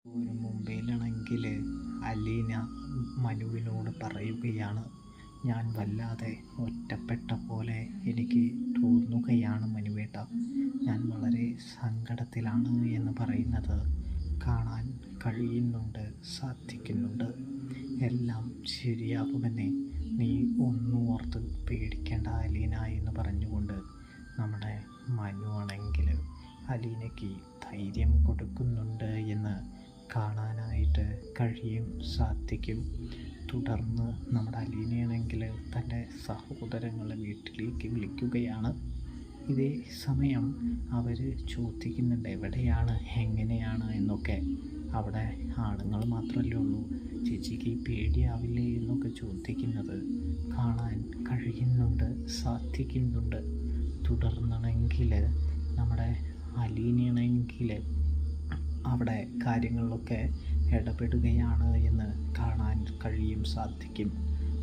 ഒരു മുംബൈയിലാണെങ്കിൽ അലീന മനുവിനോട് പറയുകയാണ്, ഞാൻ വല്ലാതെ ഒറ്റപ്പെട്ട പോലെ എനിക്ക് തോന്നുകയാണ് മനുവേട്ട. ഞാൻ വളരെ സങ്കടത്തിലാണ് എന്ന് പറയുന്നത് കാണാൻ കഴിയുന്നുണ്ട്, സാധിക്കുന്നുണ്ട്. എല്ലാം ശരിയാകുമെന്നേ, നീ ഒന്നും ഓർത്ത് പേടിക്കേണ്ട അലീന എന്ന് പറഞ്ഞുകൊണ്ട് നമ്മുടെ മനു ആണെങ്കിൽ അലീനയ്ക്ക് ധൈര്യം കൊടുക്കുന്നുണ്ട് എന്ന് കാണാനായിട്ട് സാധിക്കും. തുടർന്ന് നമ്മുടെ അലീനയാണെങ്കിൽ തൻ്റെ സഹോദരങ്ങളെ വീട്ടിലേക്ക് വിളിക്കുകയാണ്. ഇതേ സമയം അവർ ചോദിക്കുന്നുണ്ട് എവിടെയാണ്, എങ്ങനെയാണ് എന്നൊക്കെ. അവിടെ ആണുങ്ങൾ മാത്രമല്ലേ ഉള്ളൂ, ചേച്ചിക്ക് പേടിയാവില്ലേ എന്നൊക്കെ ചോദിക്കുന്നത് കാണാൻ കഴിയുന്നുണ്ട്, സാധിക്കുന്നുണ്ട്. തുടർന്നാണെങ്കിൽ നമ്മുടെ അലീനയാണെങ്കിൽ അവിടെ കാര്യങ്ങളിലൊക്കെ ഇടപെടുകയാണ് എന്ന് കാണാൻ സാധിക്കും.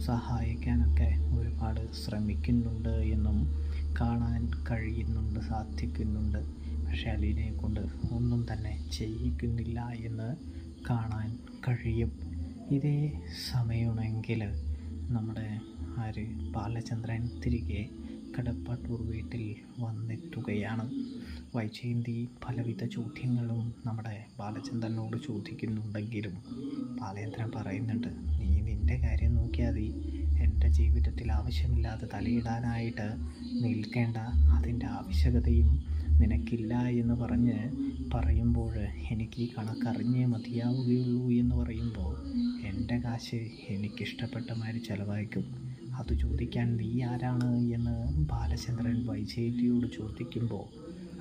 സഹായിക്കാനൊക്കെ ഒരുപാട് ശ്രമിക്കുന്നുണ്ട് എന്നും കാണാൻ കഴിയുന്നുണ്ട്, സാധിക്കുന്നുണ്ട്. പക്ഷേ അലീനയെ കൊണ്ട് ഒന്നും തന്നെ ചെയ്യിക്കുന്നില്ല എന്ന് കാണാൻ കഴിയും. ഇതേ സമയമാണെങ്കിൽ നമ്മുടെ ബാലചന്ദ്രൻ തിരികെ കടപ്പാട്ടൂർ വീട്ടിൽ വന്നെത്തുകയാണ്. വൈജയന്തി പലവിധ ചോദ്യങ്ങളും നമ്മുടെ ബാലചന്ദ്രനോട് ചോദിക്കുന്നുണ്ടെങ്കിലും ബാലേന്ദ്രൻ പറയുന്നുണ്ട്, നീ നിൻ്റെ കാര്യം നോക്കിയാൽ മതി, എൻ്റെ ജീവിതത്തിൽ ആവശ്യമില്ലാതെ തലയിടാനായിട്ട് നിൽക്കേണ്ട, അതിൻ്റെ ആവശ്യകതയും നിനക്കില്ല എന്ന് പറയുമ്പോൾ എനിക്ക് ഈ കണക്കറിഞ്ഞേ മതിയാവുകയുള്ളൂ എന്ന് പറയുമ്പോൾ എൻ്റെ കാശ് എനിക്കിഷ്ടപ്പെട്ട മാതിരി ചിലവായിക്കും, അത് ചോദിക്കാൻ നീ ആരാണ് എന്ന് ബാലചന്ദ്രൻ വൈജയന്തിയോട് ചോദിക്കുമ്പോൾ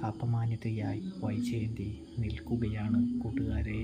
അപമാനിതയായി വൈജയന്തി നിൽക്കുകയാണ് കൂട്ടുകാരെ.